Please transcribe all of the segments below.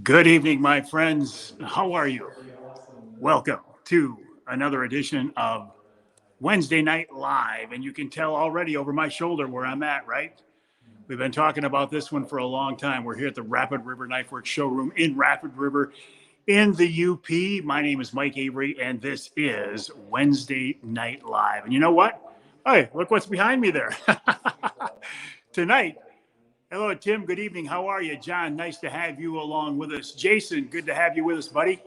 Good evening, my friends. How are you? Welcome to another edition of Wednesday Night Live. And you can tell already over my shoulder where I'm at, right? We've been talking about this one for a long time. We're here at the Rapid River Knife Works showroom in Rapid River in the UP. My name is Mike Avery, and this is Wednesday Night Live. And you know what? Hey, look what's behind me there. Tonight, hello, Tim. Good evening. How are you? John, nice to have you along with us. Jason, good to have you with us, buddy.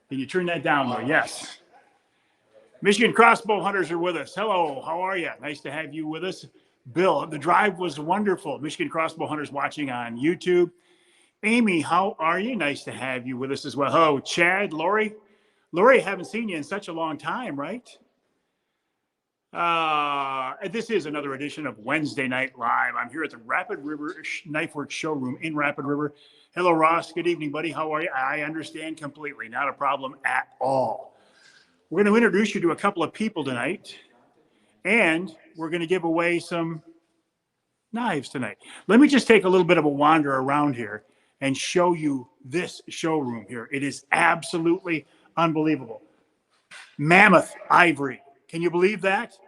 Can you turn that down there? Yes. Michigan Crossbow Hunters are with us. Hello, how are you? Nice to have you with us. Bill, the drive was wonderful. Michigan Crossbow Hunters watching on YouTube. Amy, how are you? Nice to have you with us as well. Hello, Chad, Lori. Lori, I haven't seen you in such a long time, right? This is another edition of Wednesday Night Live. I'm here at the Rapid River Knife Works showroom in Rapid River. Hello, Ross. Good evening, buddy. How are you? I understand completely. Not a problem at all. We're going to introduce you to a couple of people tonight, and we're going to give away some knives tonight. Let me just take a little bit of a wander around here and show you this showroom here. It is absolutely unbelievable. Mammoth ivory. Can you believe that?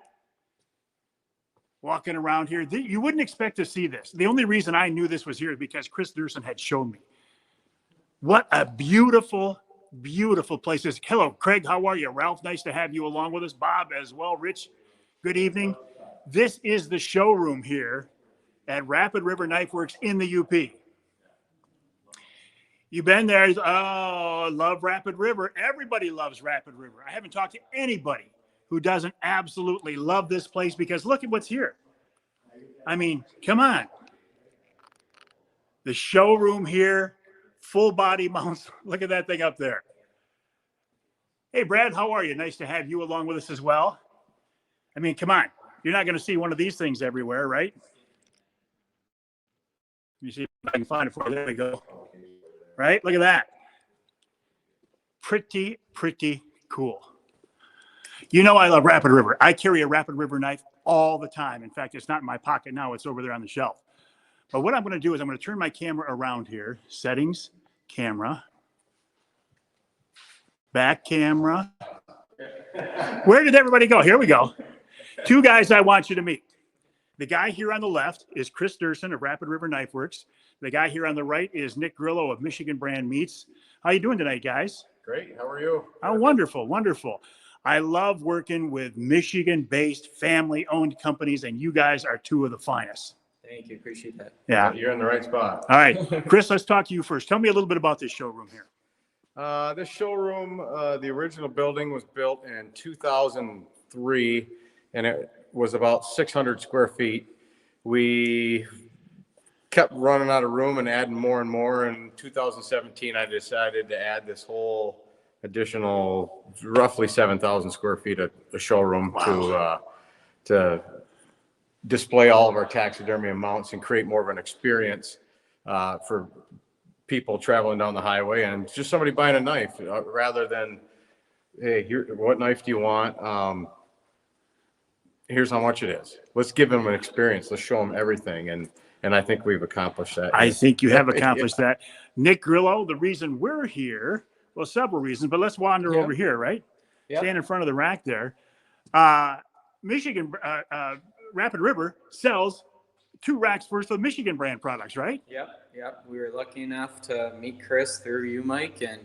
Walking around here, you wouldn't expect to see this. The only reason I knew this was here is because Kris Duerson had shown me. What a beautiful, beautiful place this. Hello, Craig. How are you? Ralph, nice to have you along with us. Bob as well. Rich, good evening. This is the showroom here at Rapid River Knife Works in the UP. You've been there. Oh, love Rapid River. Everybody loves Rapid River. I haven't talked to anybody who doesn't absolutely love this place because look at what's here. I mean, come on. The showroom here, full body mounts. Look at that thing up there. Hey, Brad, how are you? Nice to have you along with us as well. I mean, come on. You're not going to see one of these things everywhere, right? Let me see if I can find it for you. There we go. Right? Look at that. Pretty cool. You know I love Rapid River. I carry a Rapid River knife all the time. In fact, it's not in my pocket now. It's over there on the shelf. But what I'm going to do is I'm going to turn my camera around here. Settings, camera, back camera. Where did everybody go? Here we go. Two guys I want you to meet. The guy here on the left is Kris Duerson of Rapid River Knife Works. The guy here on the right is Nick Grillo of Michigan Brand Meats. How you doing tonight, guys? Great. How are you? Oh, wonderful, wonderful. I love working with Michigan-based family-owned companies, and you guys are two of the finest. Thank you. Appreciate that. Yeah. You're in the right spot. All right. Kris, let's talk to you first. Tell me a little bit about this showroom here. This showroom, the original building was built in 2003, and it was about 600 square feet. We kept running out of room and adding more and more. In 2017, I decided to add this whole additional roughly 7,000 square feet of a showroom. Wow. to display all of our taxidermy mounts and create more of an experience for people traveling down the highway and just somebody buying a knife rather than, hey, here, what knife do you want? Here's how much it is. Let's give them an experience. Let's show them everything. And I think we've accomplished that. I think you have accomplished that. Nick Grillo, the reason we're here, well, several reasons, but let's wander over here, right? Stand in front of the rack there. Michigan Rapid River sells 2 racks worth of Michigan brand products, right? Yep. We were lucky enough to meet Kris through you, Mike, and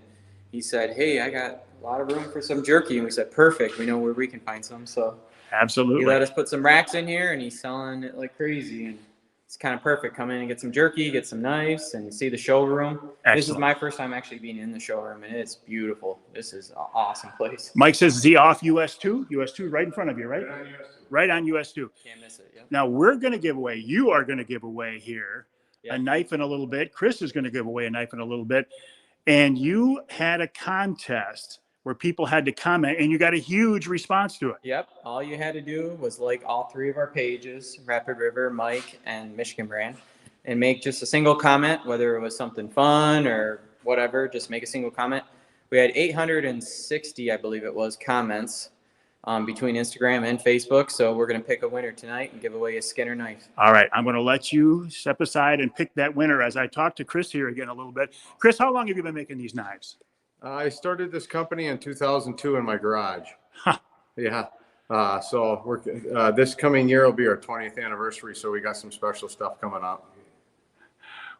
he said, hey, I got a lot of room for some jerky. And we said, perfect. We know where we can find some. So absolutely, he let us put some racks in here, and he's selling it like crazy. And it's kind of perfect. Come in and get some jerky, get some knives, and see the showroom. Excellent. This is my first time actually being in the showroom, and it's beautiful. This is an awesome place. Mike says, is he off US 2? US 2 right in front of you, right? Right on US 2. Can't miss it. Yep. Now, we're going to give away, you are going to give away here a knife in a little bit. Kris is going to give away a knife in a little bit. And you had a contest where people had to comment, and you got a huge response to it. Yep. All you had to do was like all 3 of our pages, Rapid River, Mike, and Michigan Brand, and make just a single comment, whether it was something fun or whatever, just make a single comment. We had 860, I believe it was, comments. between Instagram and Facebook. So we're going to pick a winner tonight and give away a Skinner knife. All right. I'm going to let you step aside and pick that winner as I talk to Kris here again a little bit. Kris, how long have you been making these knives? I started this company in 2002 in my garage. Huh. Yeah. So we're this coming year will be our 20th anniversary. So we got some special stuff coming up.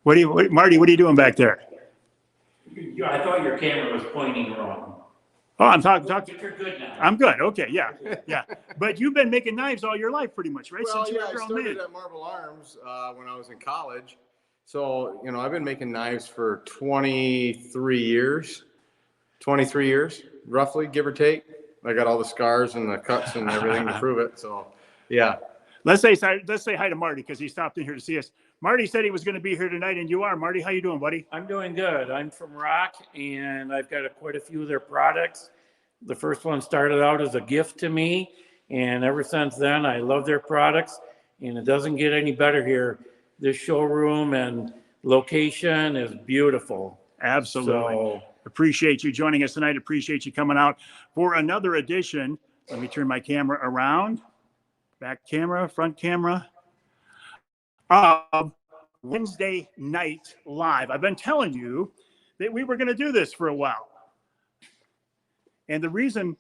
Marty, what are you doing back there? I thought your camera was pointing wrong. Oh, I'm talking. But you're good now. I'm good. Okay. Yeah. Yeah. But you've been making knives all your life pretty much, right? Well, Since you yeah, were I a grown started man. at Marble Arms when I was in college. So, I've been making knives for 23 years, roughly, give or take. I got all the scars and the cuts and everything to prove it. So, yeah. Let's say hi to Marty because he stopped in here to see us. Marty said he was going to be here tonight, and you are. Marty, how you doing, buddy? I'm doing good. I'm from Rock, and I've got quite a few of their products. The first one started out as a gift to me, and ever since then, I love their products, and it doesn't get any better here. This showroom and location is beautiful. Absolutely. So, Appreciate you joining us tonight. Appreciate you coming out for another edition. Let me turn my camera around. Back camera, front camera. Wednesday Night Live. I've been telling you that we were going to do this for a while. And the reason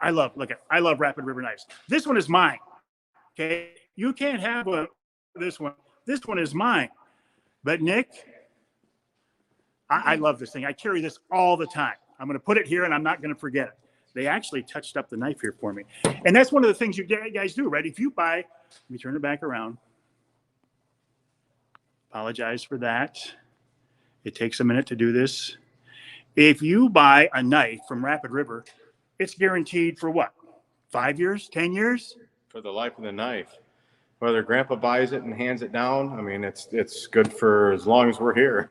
I love Rapid River knives. This one is mine. Okay. You can't have this one. This one is mine. But Nick, I love this thing. I carry this all the time. I'm going to put it here and I'm not going to forget it. They actually touched up the knife here for me. And that's one of the things you guys do, right? If you buy, let me turn it back around. Apologize for that. It takes a minute to do this. If you buy a knife from Rapid River, it's guaranteed for what? 5 years, 10 years? For the life of the knife. Whether Grandpa buys it and hands it down, I mean, it's good for as long as we're here.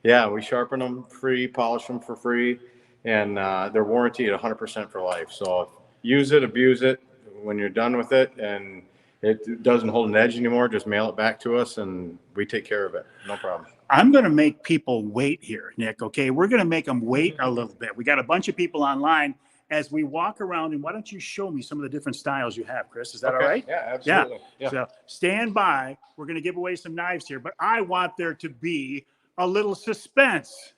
Yeah, we sharpen them free, polish them for free, and they're warranted 100% for life. So use it, abuse it. When you're done with it and it doesn't hold an edge anymore, just mail it back to us and we take care of it. No problem. I'm going to make people wait here, Nick, okay? We're going to make them wait a little bit. We got a bunch of people online as we walk around, and why don't you show me some of the different styles you have, Kris? Is that all right? Yeah, absolutely. Yeah. So stand by. We're going to give away some knives here, but I want there to be a little suspense.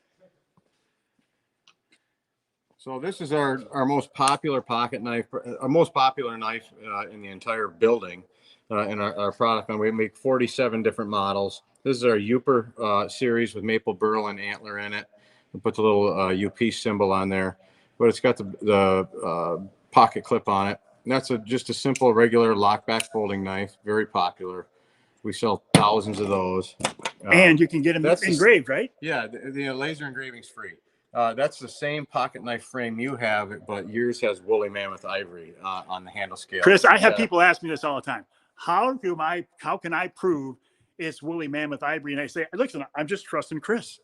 So this is our most popular pocket knife, our most popular knife in the entire building in our product line. We make 47 different models. This is our Uper series with maple burl and antler in it. We put the little UP symbol on there, but it's got the pocket clip on it. And that's just a simple, regular lockback folding knife, very popular. We sell thousands of those. And you can get them engraved, right? Yeah, the laser engraving's free. That's the same pocket knife frame you have, but yours has woolly mammoth ivory on the handle scale. Kris, I have people ask me this all the time. How can I prove it's woolly mammoth ivory? And I say, listen, I'm just trusting Kris.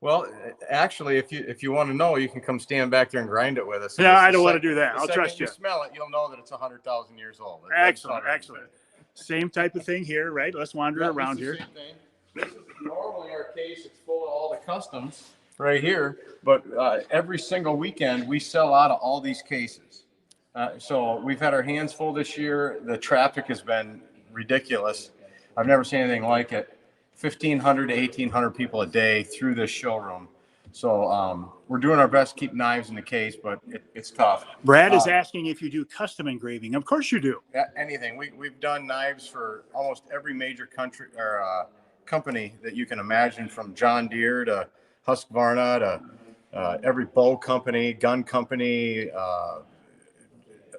Well, actually, if you want to know, you can come stand back there and grind it with us. No, I don't want to do that. I'll trust you. You smell it, you'll know that it's 100,000 years old. Excellent. Same type of thing here, right? Let's wander around here. This is normally our case. It's full of all the customs right here, but every single weekend we sell out of all these cases. So we've had our hands full this year. The traffic has been ridiculous. I've never seen anything like it. 1,500 to 1,800 people a day through this showroom. So we're doing our best to keep knives in the case, but it's tough. Brad is asking if you do custom engraving. Of course you do. Anything. We've done knives for almost every major country or company that you can imagine, from John Deere to Husqvarna to every bow company, gun company,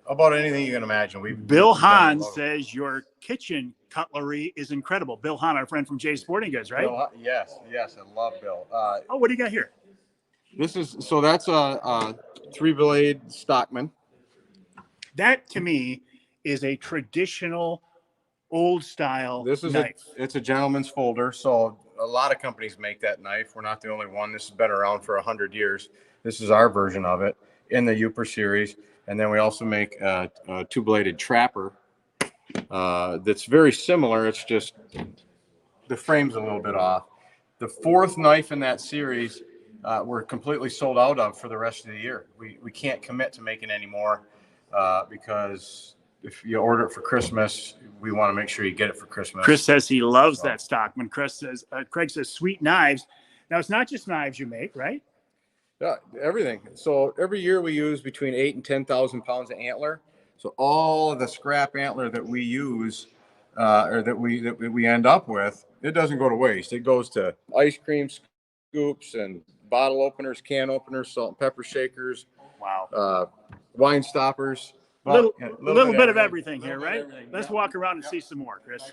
about anything you can imagine. Bill Hahn says your kitchen cutlery is incredible. Bill Hahn, our friend from Jay's Sporting Goods, right? Yes, I love Bill. What do you got here? That's a 3-blade Stockman. That to me is a traditional old style knife. It's a gentleman's folder. So a lot of companies make that knife. We're not the only one. This has been around for 100 years. This is our version of it in the Uper series. And then we also make a 2-bladed trapper that's very similar. It's just the frame's a little bit off. The fourth knife in that series we're completely sold out of for the rest of the year. We can't commit to making any more. because if you order it for Christmas, we want to make sure you get it for Christmas. Chris says he loves that stock. When Craig says sweet knives. Now it's not just knives you make, right? Yeah, everything. So every year we use between 8,000 and 10,000 pounds of antler. So all of the scrap antler that we use, or that we end up with, it doesn't go to waste. It goes to ice cream scoops and bottle openers, can openers, salt and pepper shakers. Wow. Wine stoppers. A little bit of everything here, right? Let's walk around and see some more, Chris.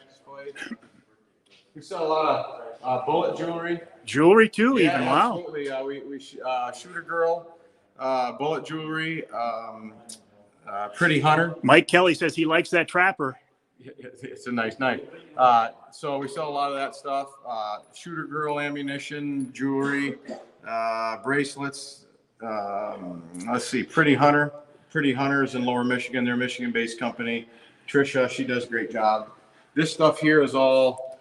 We sell a lot of bullet jewelry. Jewelry too, Yeah, even. Wow. absolutely. We shooter girl, bullet jewelry, pretty hunter. Mike Kelly says he likes that trapper. It's a nice knife. So we sell a lot of that stuff. Shooter girl ammunition, jewelry, bracelets. Let's see, Pretty Hunter. Pretty Hunters in Lower Michigan. They're a Michigan-based company. Trisha, she does a great job. This stuff here is all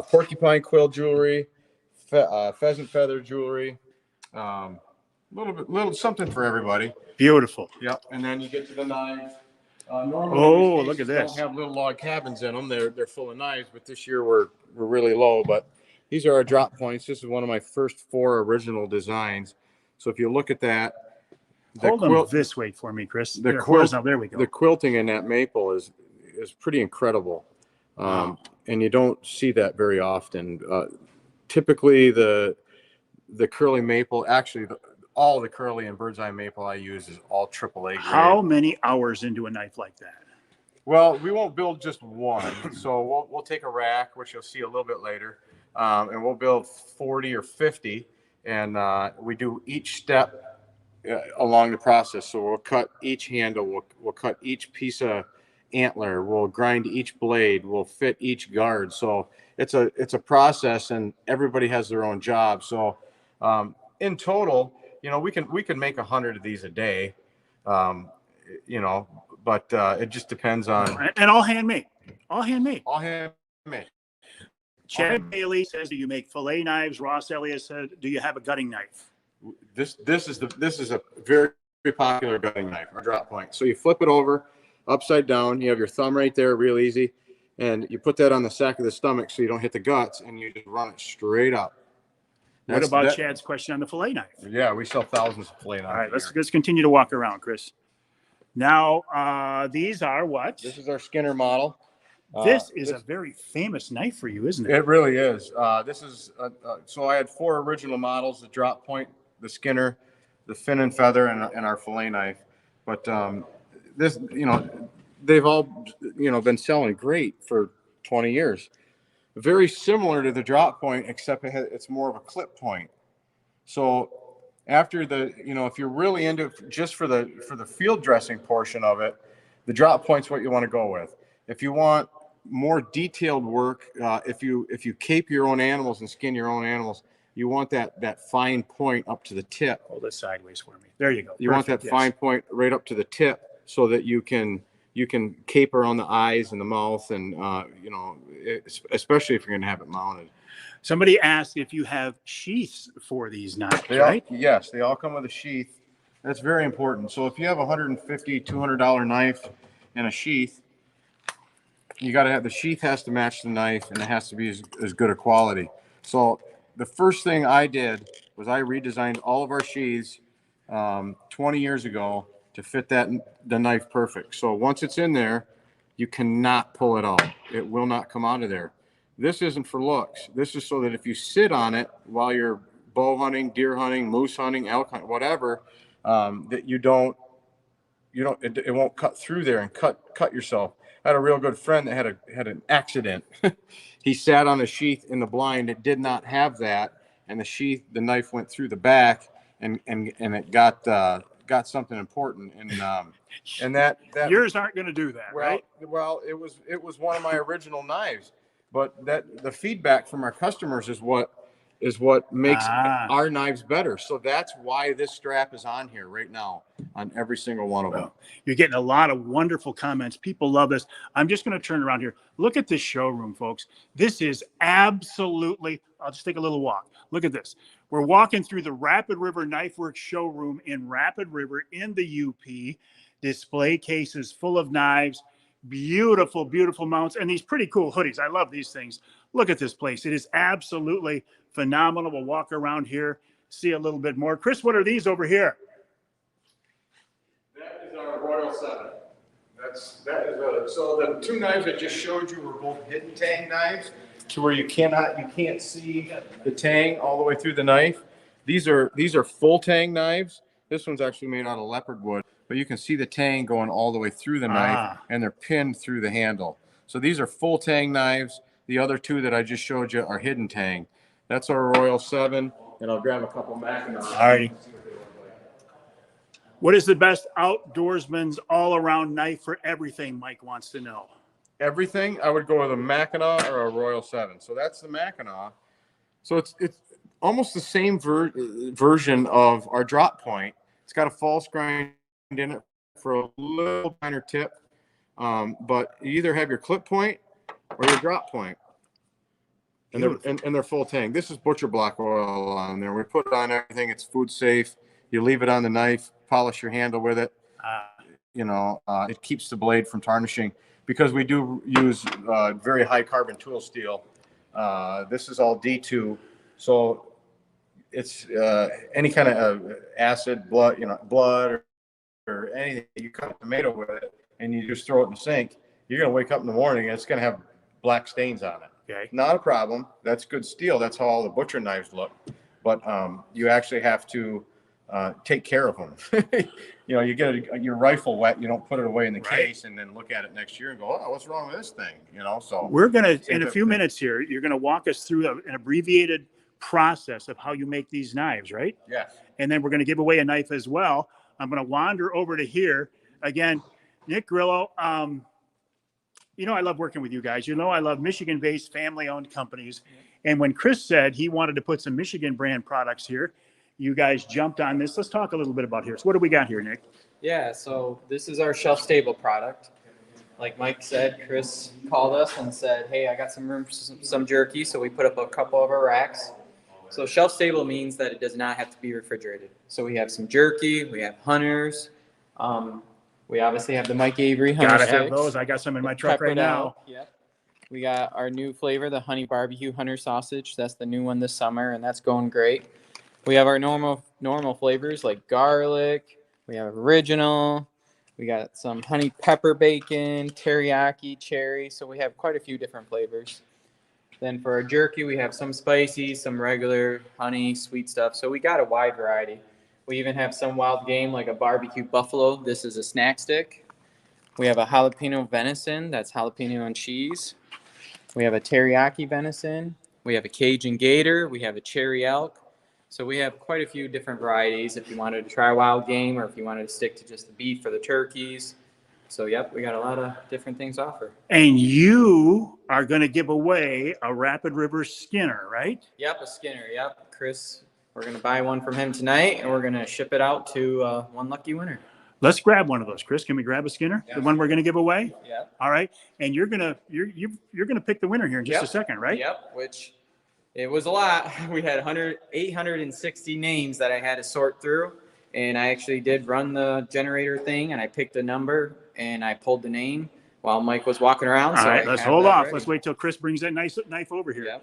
porcupine quill jewelry, pheasant feather jewelry. Little something for everybody. Beautiful. Yep. And then you get to the knives. Normally, look at this. Don't have little log cabins in them. They're full of knives, but this year we're really low. But these are our drop points. This is one of my first 4 original designs. So if you look at that, Hold them this way for me, Chris. There we go. The quilting in that maple is pretty incredible, and you don't see that very often. Typically, the curly maple, actually, all the curly and bird's eye maple I use is all AAA grade. How many hours into a knife like that? Well, we won't build just one. So we'll take a rack, which you'll see a little bit later, and we'll build 40 or 50, and we do each step along the process. So we'll cut each handle, we'll cut each piece of antler, we'll grind each blade, we'll fit each guard. So it's a process, and everybody has their own job. So in total, we can make 100 of these a day, but it just depends on. And all handmade. All handmade. All handmade. Chad Bailey says, do you make fillet knives? Ross Elliott said, do you have a gutting knife? This is a very, very popular gutting knife, our drop point. So you flip it over upside down. You have your thumb right there, real easy, and you put that on the sack of the stomach so you don't hit the guts, and you just run it straight up. What about Chad's question on the fillet knife? Yeah, we sell thousands of fillet knives. All right, let's continue to walk around, Chris. Now, these are what? This is our Skinner model. This is a very famous knife for you, isn't it? It really is. This is so I had 4 original models: the drop point, the Skinner, the fin and feather, and our fillet knife. But this, they've all, been selling great for 20 years. Very similar to the drop point, except it's more of a clip point. So after if you're really into just for the field dressing portion of it, the drop point's what you want to go with. If you want more detailed work, if you cape your own animals and skin your own animals, you want that fine point up to the tip. Hold it sideways for me. There you go. You want that fine point right up to the tip so that you can cape around the eyes and the mouth, and especially if you're going to have it mounted. Somebody asked if you have sheaths for these knives, right? Yes, they all come with a sheath. That's very important. So if you have a $150, $200 knife and a sheath, you got to have the sheath has to match the knife, and it has to be as good a quality. So the first thing I did was I redesigned all of our sheaths 20 years ago to fit the knife perfect. So once it's in there, you cannot pull it out. It will not come out of there. This isn't for looks. This is so that if you sit on it while you're bow hunting, deer hunting, moose hunting, elk hunting, whatever, that it won't cut through there and cut yourself. I had a real good friend that had an accident. He sat on a sheath in the blind. It did not have that, and the knife went through the back, and it got something important. And that yours aren't going to do that, right? Well, it was one of my original knives, but the feedback from our customers is what makes our knives better. So that's why this strap is on here right now on every single one of them. You're getting a lot of wonderful comments. People love this. I'm just going to turn around here. Look at this showroom, folks. This is absolutely, I'll just take a little walk. Look at this. We're walking through the Rapid River Knife Works showroom in Rapid River in the UP. display cases full of knives, beautiful, beautiful mounts, and these pretty cool hoodies. I love these things. Look at this place. It is absolutely phenomenal. We'll walk around here, see a little bit more. Kris, what are these over here? That is our Royal 7. So the two knives I just showed you were both hidden Tang knives, to where you can't see the Tang all the way through the knife. These are full Tang knives. This one's actually made out of leopard wood, but you can see the Tang going all the way through the knife, and they're pinned through the handle. So these are full Tang knives. The other two that I just showed you are hidden Tang. That's our Royal 7, and I'll grab a couple Mackinac. All righty. What is the best outdoorsman's all-around knife for everything, Mike wants to know. Everything, I would go with a Mackinac or a Royal 7. So that's the Mackinac. So it's almost the same version of our drop point. It's got a false grind in it for a little finer tip, but you either have your clip point or your drop point. And they're full Tang. This is butcher block oil on there. We put it on everything. It's food safe. You leave it on the knife, polish your handle with it. It keeps the blade from tarnishing, because we do use very high carbon tool steel. This is all D2, so it's any kind of acid, blood, or anything. You cut a tomato with it and you just throw it in the sink. You're gonna wake up in the morning and it's gonna have black stains on it. Okay. Not a problem. That's good steel. That's how all the butcher knives look. But you actually have to take care of them. You get your rifle wet, you don't put it away in the case and then look at it next year and go, oh, what's wrong with this thing? So we're going to, in a few minutes here, you're going to walk us through an abbreviated process of how you make these knives, right? Yes. And then we're going to give away a knife as well. I'm going to wander over to here. Again, Nick Grillo, I love working with you guys. I love Michigan-based family-owned companies. And when Kris said he wanted to put some Michigan brand products here, you guys jumped on this. Let's talk a little bit about here. So what do we got here, Nick? Yeah, so this is our shelf-stable product. Like Mike said, Kris called us and said, hey, I got some room for some jerky, so we put up a couple of our racks. So shelf-stable means that it does not have to be refrigerated. So we have some jerky, we have hunters, we obviously have the Mike Avery hunter Gotta sticks. have those. I got some in my truck right now. Yep. We got our new flavor, the honey barbecue hunter sausage. That's the new one this summer, and that's going great. We have our normal flavors like garlic. We have original. We got some honey pepper bacon, teriyaki, cherry. So we have quite a few different flavors. Then for our jerky, we have some spicy, some regular, honey, sweet stuff. So we got a wide variety. We even have some wild game like a barbecue buffalo. This is a snack stick. We have a jalapeno venison. That's jalapeno and cheese. We have a teriyaki venison. We have a Cajun gator. We have a cherry elk. So we have quite a few different varieties if you wanted to try wild game or if you wanted to stick to just the beef or the turkeys. So, yep, we got a lot of different things to offer. And you are going to give away a Rapid River Skinner, right? Yep, a Skinner. Yep, Kris, we're going to buy one from him tonight, and we're going to ship it out to one lucky winner. Let's grab one of those, Kris. Can we grab a Skinner? Yeah. The one we're going to give away? Yeah. All right. And you're gonna pick the winner here in just a second, right? Yep. Which it was a lot. We had 860 names that I had to sort through, and I actually did run the generator thing, and I picked a number and I pulled the name while Mike was walking around. All so right. Let's hold off. Let's wait till Kris brings that nice knife over here.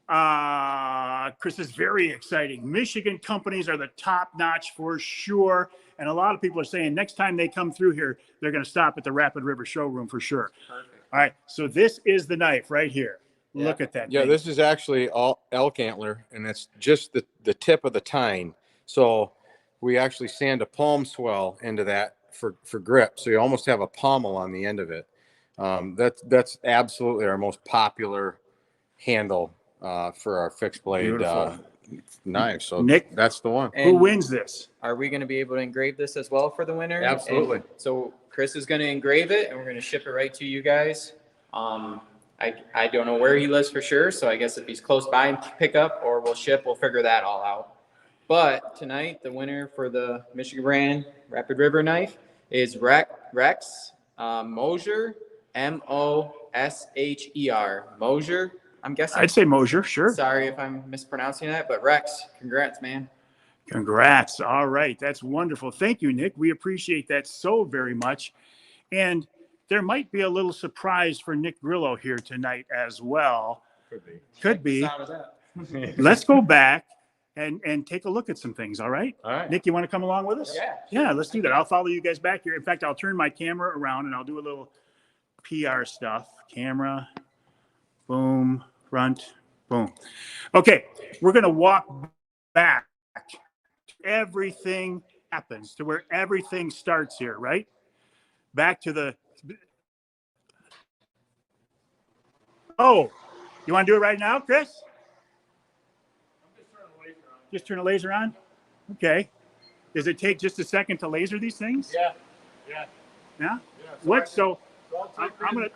Yep. Kris is very exciting. Michigan companies are the top notch for sure. And a lot of people are saying next time they come through here, they're going to stop at the Rapid River showroom for sure. Perfect. All right. So this is the knife right here. Yeah. Look at that. Yeah, thing. This is actually all elk antler, and it's just the tip of the tine. So we actually sand a palm swell into that for grip. So you almost have a pommel on the end of it. That's absolutely our most popular handle for our fixed blade knife. So Nick, that's the one. Who wins this? Are we going to be able to engrave this as well for the winner? Absolutely. And so Kris is going to engrave it, and we're going to ship it right to you guys. I don't know where he lives for sure, so I guess if he's close by and pick up or we'll ship, we'll figure that all out. But tonight, the winner for the Michigan brand Rapid River knife is Rex Mosher, Mosher. Mosher, I'm guessing. I'd say Mosher, sure. Sorry if I'm mispronouncing that, but Rex, congrats, man. Congrats. All right. That's wonderful. Thank you, Nick. We appreciate that so very much. And there might be a little surprise for Nick Grillo here tonight as well. Could be. Let's go back and take a look at some things. All right. All right. Nick, you want to come along with us? Yeah. Yeah, let's do that. I'll follow you guys back here. In fact, I'll turn my camera around and I'll do a little PR stuff. Camera, boom, front, boom. Okay, we're going to walk back. Everything happens to where everything starts here, right? Back to the. Oh, you want to do it right now, Kris? Just turn the laser on? Okay. Does it take just a second to laser these things? Yeah. Yeah? What? So I'm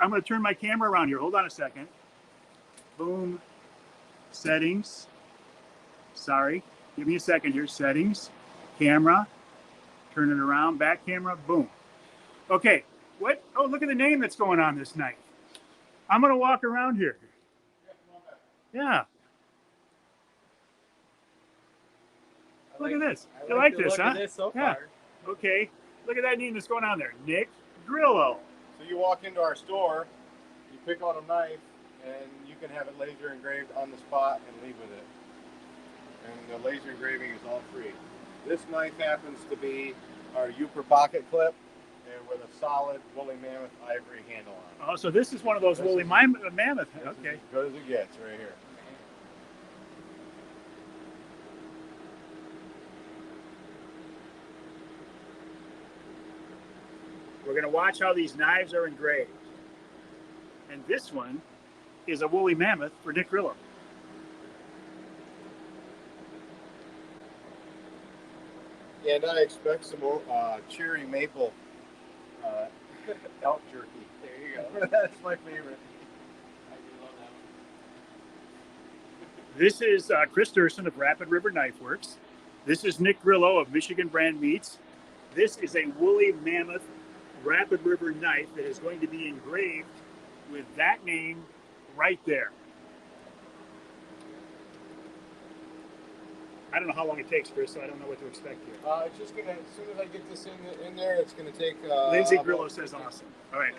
gonna turn my camera around here. Hold on a second. Boom. Settings. Sorry. Give me a second here. Settings. Camera. Turn it around. Back camera. Boom. Okay. What? Oh, look at the name that's going on this night. I'm gonna walk around here. Yeah. Look at this. You like this, huh? Yeah. Okay. Look at that name that's going on there. Nick Grillo. So you walk into our store, you pick out a knife, and you can have it laser engraved on the spot and leave with it. And the laser engraving is all free. This knife happens to be our Uper pocket clip, and with a solid woolly mammoth ivory handle on it. Oh, so this is one of those woolly mammoth. Okay. As good as it gets right here. We're going to watch how these knives are engraved. And this one is a woolly mammoth for Nick Grillo. And I expect some more cherry maple elk jerky. There you go. That's my favorite. I do love that one. This is Kris Duerson of Rapid River Knife Works. This is Nick Grillo of Michigan Brand Meats. This is a woolly mammoth Rapid River knife that is going to be engraved with that name right there. I don't know how long it takes, Kris, so I don't know what to expect here. It's just gonna, as soon as I get this in there, it's gonna take. Lindsay Grillo says awesome. All right.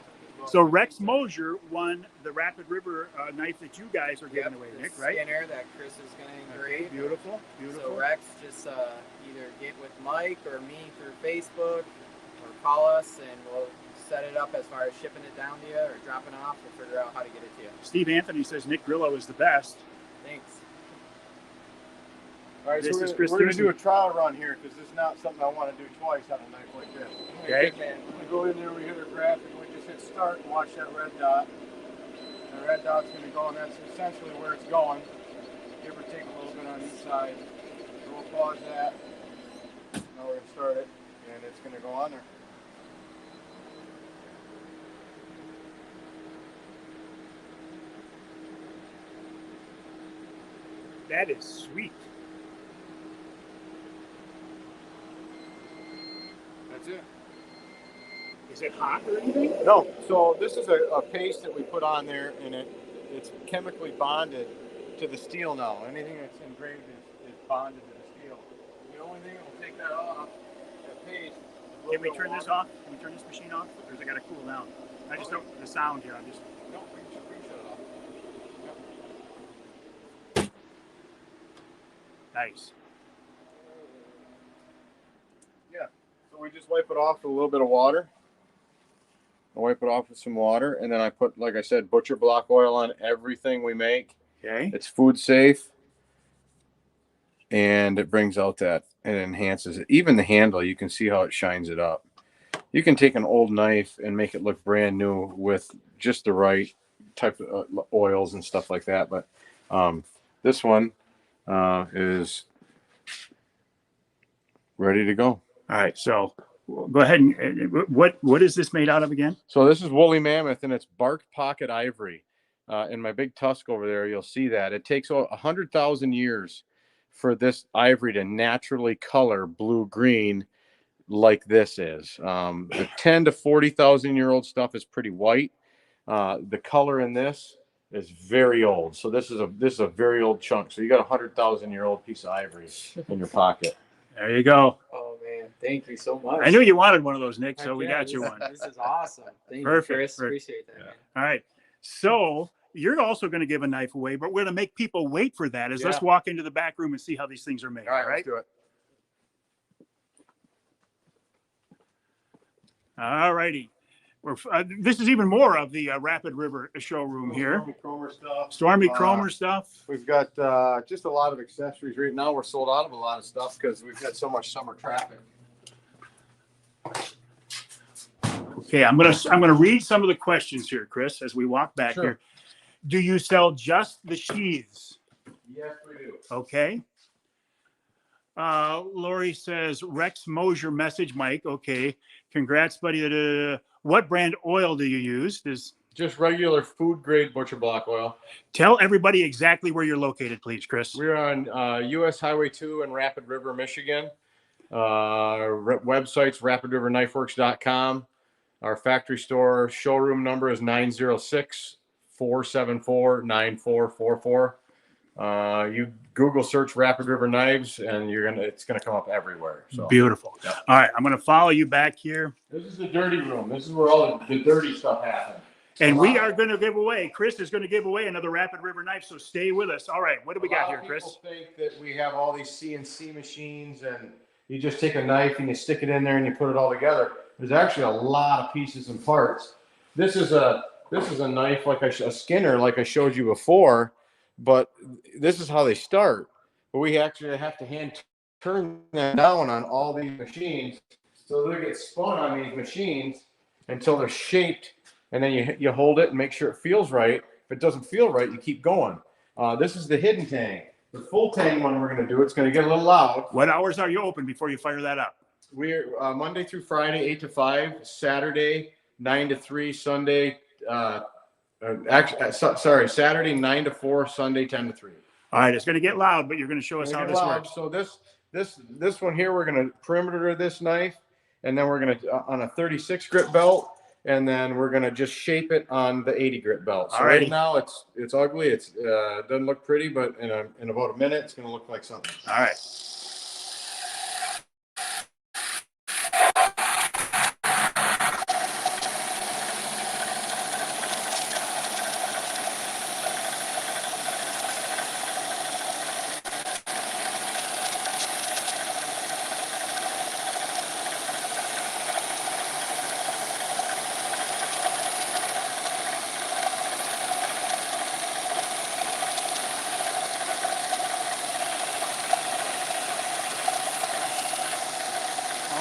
So Rex Mosier won the Rapid River knife that you guys are giving away, Nick, right? Scanner that Kris is going to engrave. Okay, beautiful, beautiful. So Rex, just either get with Mike or me through Facebook, or call us, and we'll set it up as far as shipping it down to you or dropping off. We'll figure out how to get it to you. Steve Anthony says Nick Grillo is the best. Thanks. All right, This so is we're Kris going to Duerson. do a trial run here because this is not something I want to do twice on a knife like this. Okay. We go in there, we hit our graphic, we just hit start and watch that red dot. The red dot's going to go, and that's essentially where it's going. Give or take a little bit on each side. So we'll pause that. Now we're going to start it, and it's going to go on there. That is sweet. That's it. Is it hot or anything? No, so this is a paste that we put on there, and it's chemically bonded to the steel now. Anything that's engraved is bonded to the steel. The only thing that will take that off, that paste. Can we turn this off? Can we turn this machine off? Or is it got to cool down? I just don't, the sound here, I'm just. No, we can shut it off. Nice. Yeah, so we just wipe it off with a little bit of water. I wipe it off with some water, and then I put, like I said, butcher block oil on everything we make. Okay. It's food safe, and it brings out that, and enhances it. Even the handle, you can see how it shines it up. You can take an old knife and make it look brand new with just the right type of oils and stuff like that. But this one is ready to go. All right. So go ahead and what is this made out of again? So this is woolly mammoth, and it's bark pocket ivory. In my big tusk over there, you'll see that it takes 100,000 years for this ivory to naturally color blue-green like this is. The 10 to 40,000 year old stuff is pretty white. The color in this is very old. So this is a very old chunk. So you got 100,000 year old piece of ivory in your pocket. There you go. Oh man, thank you so much. I knew you wanted one of those, Nick, so Heck we yeah, got you one. This is awesome. Thank Perfect, you, Kris. perfect. Appreciate that, man. All right. So you're also going to give a knife away, but we're going to make people wait for that. Let's Yeah. walk into the back room and see how these things are made. All right, let's do it. All righty. This is even more of the Rapid River showroom here. Stormy Cromer stuff. Stormy Cromer stuff. We've got just a lot of accessories. Right now we're sold out of a lot of stuff because we've had so much summer traffic. Okay, I'm gonna read some of the questions here, Kris, as we walk back Sure. here. Do you sell just the sheaths? Yes, we do. Okay. Lori says Rex Mosier message, Mike. Okay, congrats, buddy. What brand oil do you use? Just regular food grade butcher block oil. Tell everybody exactly where you're located, please, Kris. We're on US Highway 2 in Rapid River, Michigan. Websites rapidriverknifeworks.com. Our factory store showroom number is 906-474-9444. You Google search Rapid River Knives and it's gonna come up everywhere. So Beautiful. Yeah. All right, I'm gonna follow you back here. this is the dirty room. This is where all the dirty stuff happens. And we are going to give away, Kris is going to give away another Rapid River knife, so stay with us. All right, what do we got here, Kris? People think that we have all these CNC machines and you just take a knife and you stick it in there and you put it all together. There's actually a lot of pieces and parts. This is a knife like a skinner like I showed you before, but this is how they start. But we actually have to hand turn them down on all these machines, so they get spun on these machines until they're shaped. And then you hold it and make sure it feels right. If it doesn't feel right, you keep going. This is the hidden Tang. The full Tang one we're going to do, it's going to get a little loud. What hours are you open before you fire that up? We're Monday through Friday, 8 to 5, Saturday, 9 to 3, Sunday, Saturday, 9 to 4, Sunday, 10 to 3. All right, it's going to get loud, but you're going to show us how this works. So this one here, we're going to perimeter this knife, and then we're going to, on a 36 grit belt, and then we're going to just shape it on the 80 grit belt. So right now it's ugly. It doesn't look pretty, but in about a minute, it's going to look like something. All right.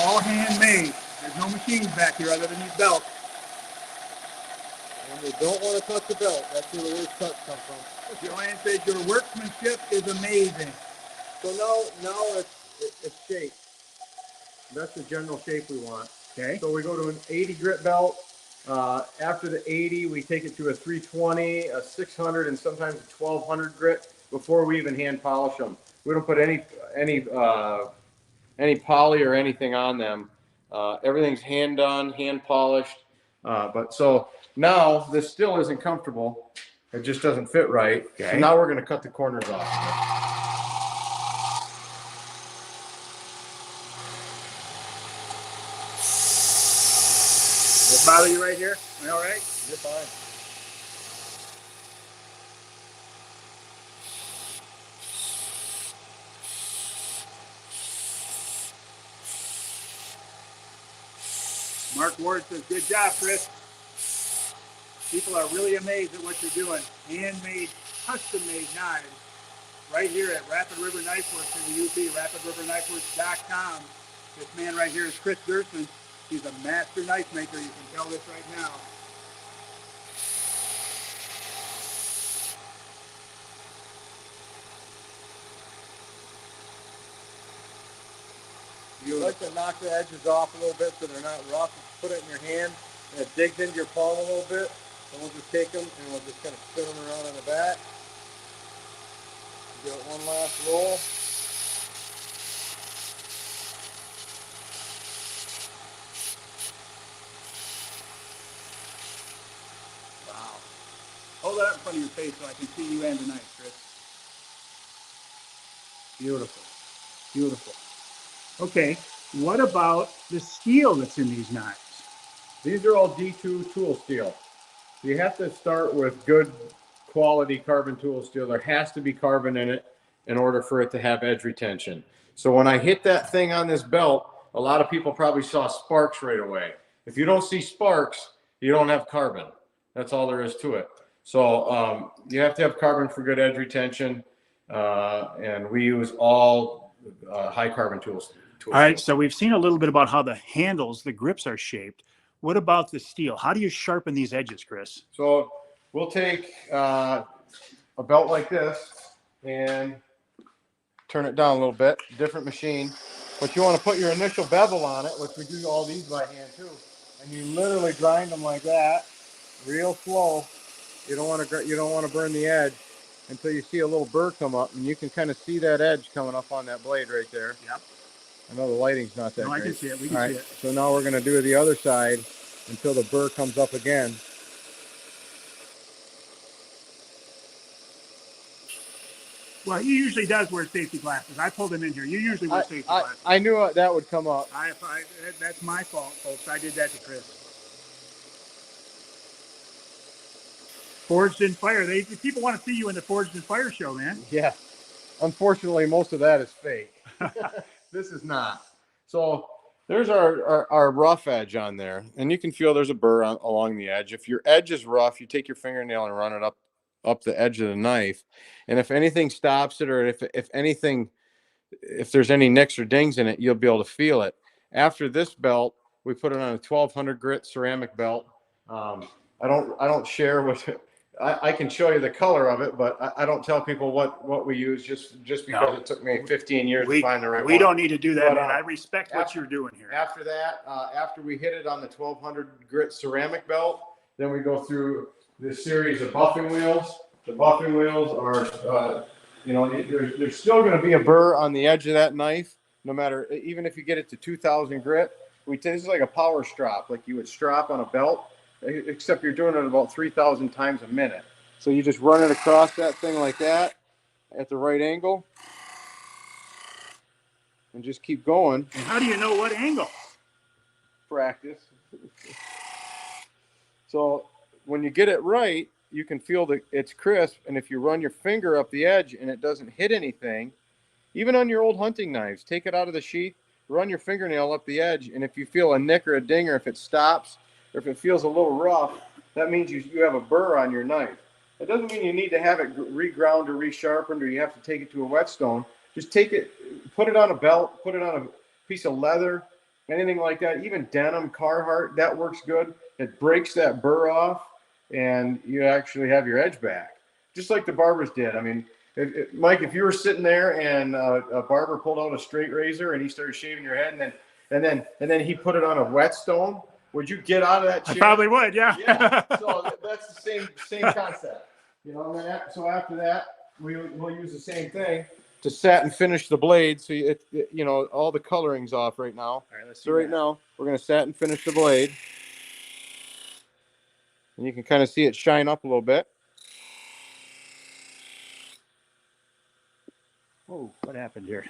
All handmade. There's no machines back here other than these belts. And you don't want to touch the belt. That's where the worst cuts come from. Joanne says your workmanship is amazing. So now it's shaped. That's the general shape we want. Okay. So we go to an 80 grit belt. After the 80, we take it to a 320, a 600, and sometimes a 1200 grit before we even hand polish them. We don't put any poly or anything on them. Everything's hand done, hand polished. But so now this still isn't comfortable. It just doesn't fit right. Okay. So now we're going to cut the corners off. Does it bother you right here? Am I all right? You're fine. Mark Ward says, good job, Kris. People are really amazed at what you're doing. Handmade, custom-made knives right here at Rapid River Knife Works in the UP, rapidriverknifeworks.com. This man right here is Kris Duerson. He's a master knife maker. You can tell this right now. You like to knock the edges off a little bit so they're not rough. Put it in your hand and it digs into your palm a little bit. And we'll just take them and we'll just kind of spin them around on the back. Give it one last roll. Wow. Hold that up in front of your face so I can see you and the knife, Kris. Beautiful. Beautiful. Okay, what about the steel that's in these knives? These are all D2 tool steel. You have to start with good quality carbon tool steel. There has to be carbon in it in order for it to have edge retention. So when I hit that thing on this belt, a lot of people probably saw sparks right away. If you don't see sparks, you don't have carbon. That's all there is to it. So you have to have carbon for good edge retention, and we use all high carbon tools. All right, so we've seen a little bit about how the handles, the grips are shaped. What about the steel? How do you sharpen these edges, Kris? So we'll take a belt like this and turn it down a little bit, different machine. But you want to put your initial bevel on it, which we do all these by hand too. And you literally grind them like that, real slow. You don't want to burn the edge until you see a little burr come up, and you can kind of see that edge coming up on that blade right there. Yep. I know the lighting's not that great. I can see it. We can see it. So now we're going to do the other side until the burr comes up again. Well, he usually does wear safety glasses. I pulled him in here. You usually wear safety glasses. I knew that would come up. That's my fault, folks. I did that to Kris. Forged in Fire. People want to see you in the Forged in Fire show, man. Yeah. Unfortunately, most of that is fake. This is not. So there's our rough edge on there, and you can feel there's a burr along the edge. If your edge is rough, you take your fingernail and run it up the edge of the knife, and if anything stops it, or if there's any nicks or dings in it, you'll be able to feel it. After this belt, we put it on a 1200 grit ceramic belt. I don't share with I can show you the color of it, but I don't tell people what we use just because it took me 15 years to find the right one. We don't need to do that, man. I respect what you're doing here. After that, after we hit it on the 1200 grit ceramic belt, then we go through this series of buffing wheels. The buffing wheels are, there's still going to be a burr on the edge of that knife, no matter, even if you get it to 2000 grit. This is like a power strop, like you would strap on a belt, except you're doing it about 3,000 times a minute. So you just run it across that thing like that at the right angle and just keep going. And how do you know what angle? Practice. So when you get it right, you can feel that it's crisp, and if you run your finger up the edge and it doesn't hit anything, even on your old hunting knives, take it out of the sheath, run your fingernail up the edge, and if you feel a nick or a ding, or if it stops, or if it feels a little rough, that means you have a burr on your knife. It doesn't mean you need to have it reground or resharpened, or you have to take it to a whetstone. Just take it, put it on a belt, put it on a piece of leather, anything like that, even denim, Carhartt, that works good. It breaks that burr off, and you actually have your edge back, just like the barbers did. I mean, Mike, if you were sitting there and a barber pulled out a straight razor and he started shaving your head, and then he put it on a whetstone, would you get out of that chair? I probably would, yeah. Yeah. So that's the same concept, And then so after that, we'll use the same thing to satin finish the blade. So all the coloring's off right now. All right, let's see. So now we're going to satin finish the blade, and you can kind of see it shine up a little bit. Oh, what happened here?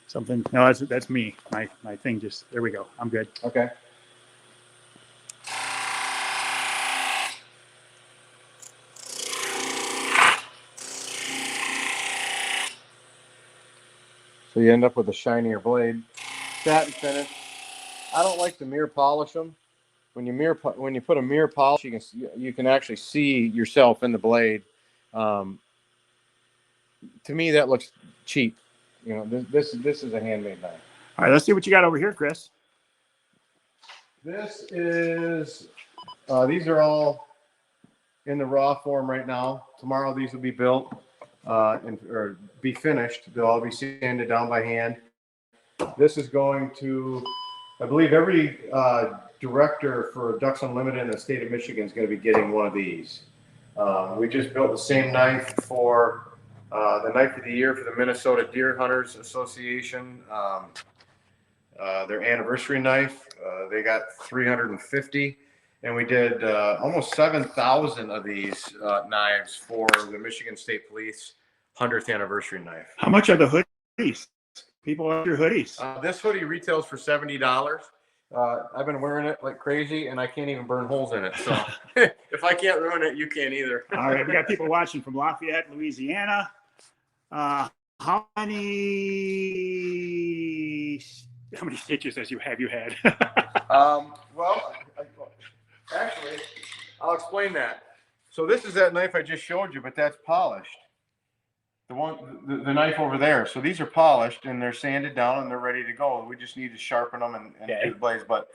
Something? No, that's me. My thing just, there we go. I'm good. Okay. So you end up with a shinier blade. Satin finish. I don't like to mirror polish them. When you put a mirror polish, you can actually see yourself in the blade. To me, that looks cheap. This is a handmade knife. All right, let's see what you got over here, Kris. This is these are all in the raw form right now. Tomorrow these will be built or be finished. They'll all be sanded down by hand. This is going to, I believe, every director for Ducks Unlimited in the state of Michigan is going to be getting one of these. We just built the same knife for the Knife of the Year for the Minnesota Deer Hunters Association. Their anniversary knife. They got 350, and we did almost 7,000 of these knives for the Michigan State Police 100th anniversary knife. How much are the hoodies? People like your hoodies. This hoodie retails for $70. I've been wearing it like crazy, and I can't even burn holes in it. So if I can't ruin it, you can't either. All right, we got people watching from Lafayette, Louisiana. How many stitches have you had? Well, actually, I'll explain that. So this is that knife I just showed you, but that's polished. The knife over there. So these are polished and they're sanded down and they're ready to go. We just need to sharpen them and do the blades. But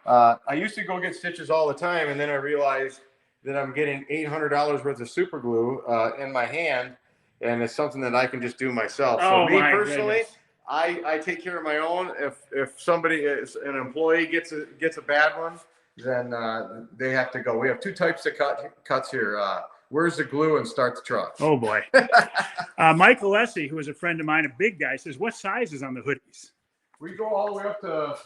I used to go get stitches all the time, and then I realized that I'm getting $800 worth of super glue in my hand, and it's something that I can just do myself. So me personally, I take care of my own. If somebody is an employee gets a bad one, then they have to go. We have two types of cuts here. Where's the glue and start the truck? Oh boy. Michael Lessie, who is a friend of mine, a big guy, says, what size is on the hoodies? We go all the way up to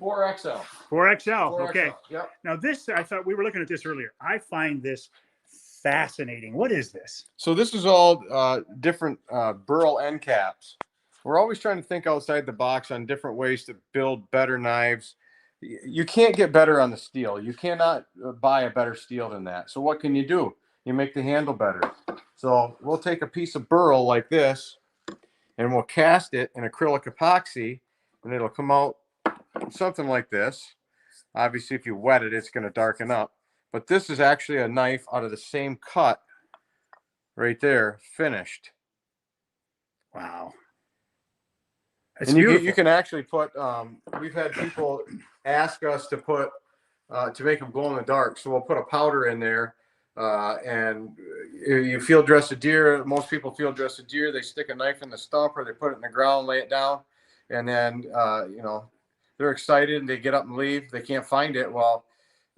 4XL. 4XL. Okay. Yep. Now this, I thought we were looking at this earlier. I find this fascinating. What is this? So this is all different burl end caps. We're always trying to think outside the box on different ways to build better knives. You can't get better on the steel. You cannot buy a better steel than that. So what can you do? You make the handle better. So we'll take a piece of burl like this, and we'll cast it in acrylic epoxy, and it'll come out something like this. Obviously, if you wet it, it's going to darken up. But this is actually a knife out of the same cut right there, finished. Wow. And you can actually put, we've had people ask us to put, to make them glow in the dark. So we'll put a powder in there, and you field dress a deer. Most people field dress a deer. They stick a knife in the stump, or they put it in the ground, lay it down. And then, they're excited and they get up and leave. They can't find it. Well,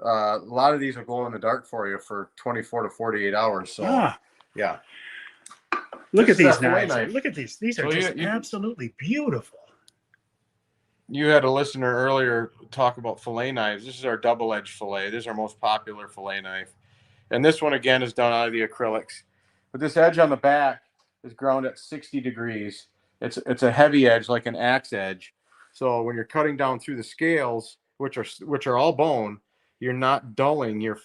a lot of these will glow in the dark for you for 24 to 48 hours. So, yeah. Look at these knives. Look at these. These are just absolutely beautiful. You had a listener earlier talk about fillet knives. This is our double-edged fillet. This is our most popular fillet knife. And this one, again, is done out of the acrylics. But this edge on the back is ground at 60 degrees. It's a heavy edge, like an axe edge. So when you're cutting down through the scales, which are all bone, you're not dulling your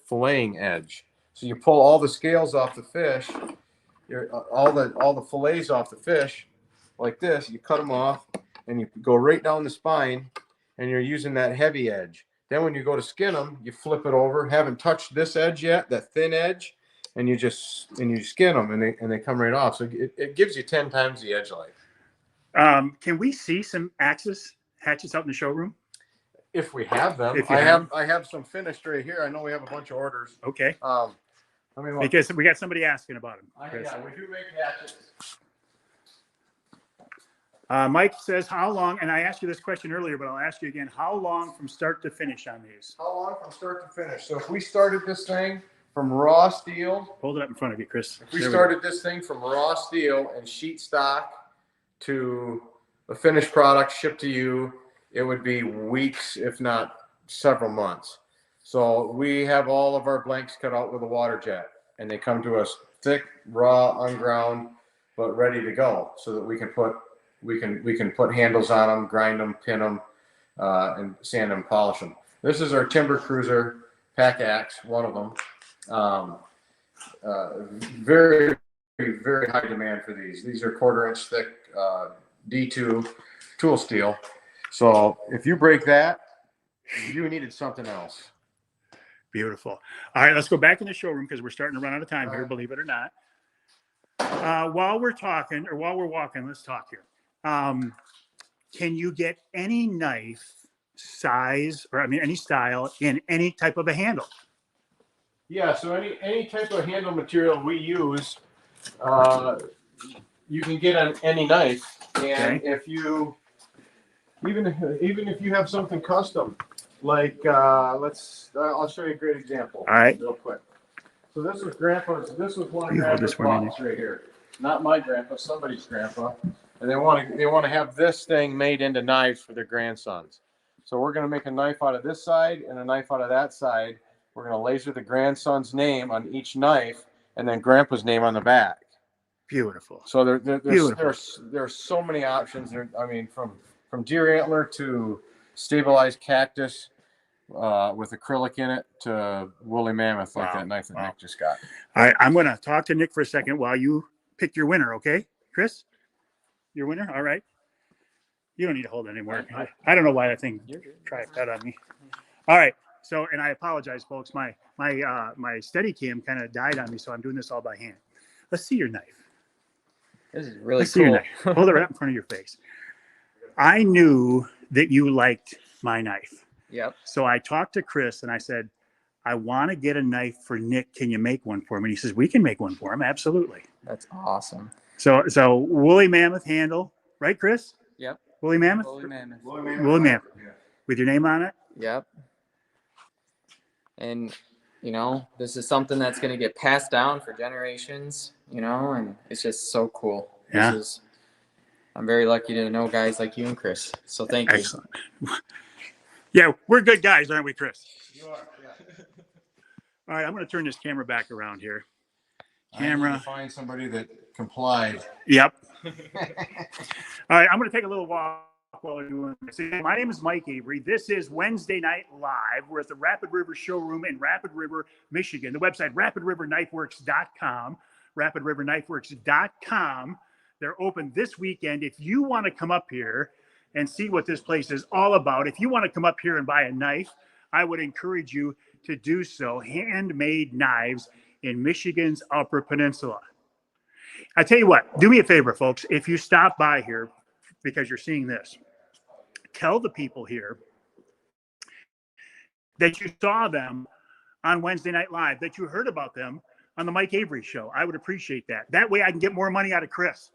filleting edge. So you pull all the scales off the fish, all the fillets off the fish, like this. You cut them off, and you go right down the spine, and you're using that heavy edge. Then when you go to skin them, you flip it over, haven't touched this edge yet, that thin edge, and you skin them, and they come right off. So it gives you 10 times the edge life. Can we see some hatchets out in the showroom? If we have them, I have some finished right here. I know we have a bunch of orders. Okay. Because we got somebody asking about them. Yeah, we do make hatchets. Mike says, how long, and I asked you this question earlier, but I'll ask you again, how long from start to finish on these? How long from start to finish? So if we started this thing from raw steel. Hold it up in front of you, Chris. If we started this thing from raw steel and sheet stock to a finished product shipped to you, it would be weeks, if not several months. So we have all of our blanks cut out with a water jet, and they come to us thick, raw, unground, but ready to go, so that we can put handles on them, grind them, pin them, and sand them, polish them. This is our Timber Cruiser pack axe, one of them. Very, very high demand for these. These are 1/4 inch thick D2 tool steel. So if you break that, you needed something else. Beautiful. All right, let's go back in the showroom because we're starting to run out of time here, believe it or not. While we're talking, or while we're walking, let's talk here. Can you get any knife size, or any style in any type of a handle? Yeah, so any type of handle material we use, you can get on any knife. And if you, even if you have something custom, like I'll show you a great example. All right. Real quick. So this was Grandpa's. This was one of You hold Grandpa's this one, box right here. Not my grandpa, somebody's grandpa. And they want to have this thing made into knives for their grandsons. So we're going to make a knife out of this side and a knife out of that side. We're going to laser the grandson's name on each knife, and then Grandpa's name on the back. Beautiful. So Beautiful. there's so many options. I mean, from deer antler to stabilized cactus with acrylic in it to woolly mammoth, like that knife that Nick just got. All right, I'm going to talk to Nick for a second while you pick your winner, okay? Chris, your winner? All right. You don't need to hold it anymore. I don't know why that thing tried to cut on me. All right. So, and I apologize, folks. My steady cam kind of died on me, so I'm doing this all by hand. Let's see your knife. This is really Let's see your cool. knife. Hold it right in front of your face. I knew that you liked my knife. Yep. So I talked to Kris and I said, I want to get a knife for Nick. Can you make one for him? And he says, we can make one for him. Absolutely. That's awesome. So woolly mammoth handle, right, Kris? Yep. Woolly mammoth? Woolly mammoth. Woolly mammoth. With your name on it? Yep. And, you know, this is something that's going to get passed down for generations, you know, and it's just so cool. Yeah. I'm very lucky to know guys like you and Kris. So thank you. Excellent. Yeah, we're good guys, aren't we, Kris? You are, yeah. All right, I'm going to turn this camera back around here. I need to find somebody that complied. Yep. All right, I'm going to take a little walk while we're doing this. My name is Mike Avery. This is Wednesday Night Live. We're at the Rapid River Showroom in Rapid River, Michigan. The website, rapidriverknifeworks.com. rapidriverknifeworks.com. They're open this weekend. If you want to come up here and see what this place is all about, if you want to come up here and buy a knife, I would encourage you to do so. Handmade knives in Michigan's Upper Peninsula. I tell you what, do me a favor, folks. If you stop by here because you're seeing this, tell the people here that you saw them on Wednesday Night Live, that you heard about them on the Mike Avery Show. I would appreciate that. That way I can get more money out of Kris.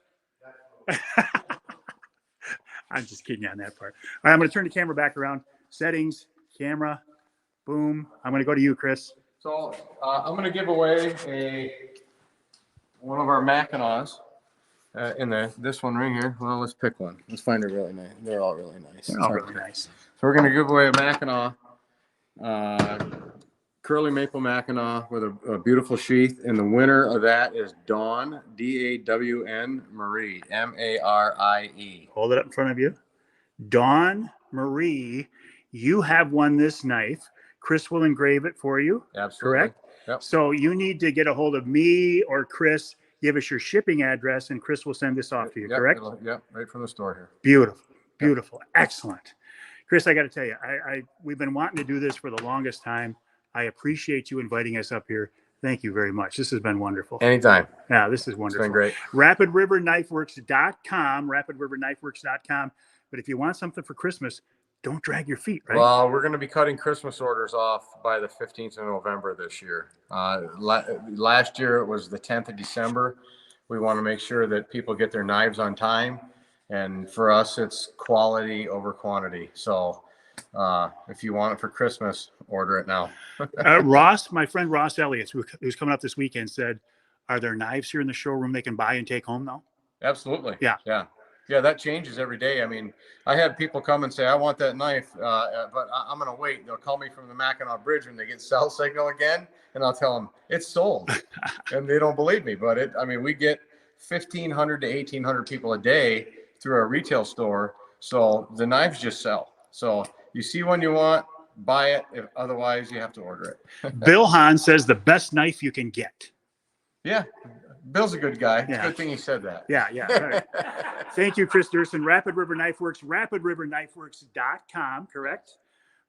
I'm just kidding on that part. All right, I'm going to turn the camera back around. Settings, camera, boom. I'm going to go to you, Kris. So I'm going to give away one of our Mackinaws in this one right here. Well, let's pick one. Let's find a really nice. They're all really nice. They're all really nice. So we're going to give away a Mackinaw, curly maple Mackinaw with a beautiful sheath. And the winner of that is Dawn, D-A-W-N, Marie, M-A-R-I-E. Hold it up in front of you. Dawn Marie, you have won this knife. Kris will engrave it for you. Absolutely. Correct? Yep. So you need to get a hold of me or Kris. Give us your shipping address, and Kris will send this off to you, correct? Yep, right from the store here. Beautiful. Beautiful. Yep. Excellent. Kris, I got to tell you, we've been wanting to do this for the longest time. I appreciate you inviting us up here. Thank you very much. This has been wonderful. Anytime. Yeah, this is wonderful. It's been great. RapidRiverKnifeWorks.com, RapidRiverKnifeWorks.com. But if you want something for Christmas, don't drag your feet, right? Well, we're going to be cutting Christmas orders off by the 15th of November this year. Last year, it was the 10th of December. We want to make sure that people get their knives on time. And for us, it's quality over quantity. So if you want it for Christmas, order it now. Ross, my friend Ross Elliott, who's coming up this weekend, said, are there knives here in the showroom they can buy and take home now? Absolutely. Yeah. Yeah, that changes every day. I mean, I had people come and say, I want that knife, but I'm going to wait. They'll call me from the Mackinac Bridge when they get cell signal again, and I'll tell them it's sold. And they don't believe me, but we get 1,500 to 1,800 people a day through our retail store. So the knives just sell. So you see one you want, buy it. Otherwise, you have to order it. Bill Hahn says the best knife you can get. Yeah. Bill's a good guy. It's Yeah. a good thing he said that. Yeah. All right. Thank you, Kris Duerson. Rapid River Knife Works, RapidRiverKnifeWorks.com, correct?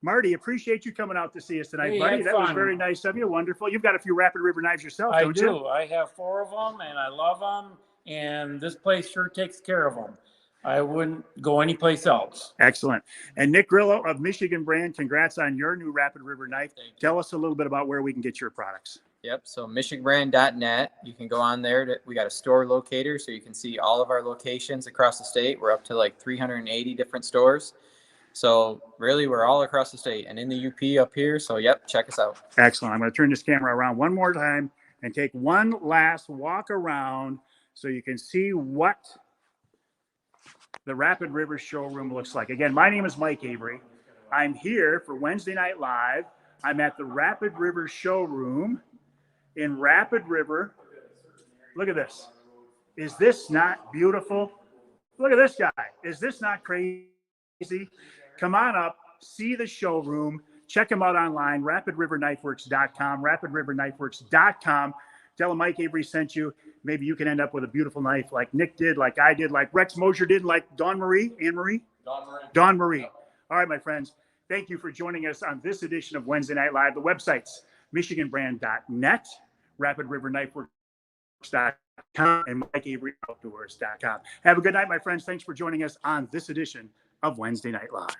Marty, appreciate you coming out to see us tonight, Hey, buddy. had That was fun. very nice of you. Wonderful. You've got a few Rapid River knives yourself, I don't do. you? I have 4 of them, and I love them. And this place sure takes care of them. I wouldn't go anyplace else. Excellent. And Nick Grillo of Michigan Brand, congrats on your new Rapid River knife. Tell us a little bit about where we can get your products. Yep. So michiganbrand.net. You can go on there. We got a store locator, so you can see all of our locations across the state. We're up to like 380 different stores. So really, we're all across the state and in the UP up here. So yep, check us out. Excellent. I'm going to turn this camera around one more time and take one last walk around so you can see what the Rapid River showroom looks like. Again, my name is Mike Avery. I'm here for Wednesday Night Live. I'm at the Rapid River showroom in Rapid River. Look at this. Is this not beautiful? Look at this guy. Is this not crazy? Come on up, see the showroom, check them out online, rapidriverknifeworks.com, rapidriverknifeworks.com. Tell them Mike Avery sent you. Maybe you can end up with a beautiful knife like Nick did, like I did, like Rex Mosier did, like Dawn Marie. Dawn Marie. All right, my friends. Thank you for joining us on this edition of Wednesday Night Live. The website's michiganbrand.net, rapidriverknifeworks.com, and MikeAveryOutdoors.com. Have a good night, my friends. Thanks for joining us on this edition of Wednesday Night Live.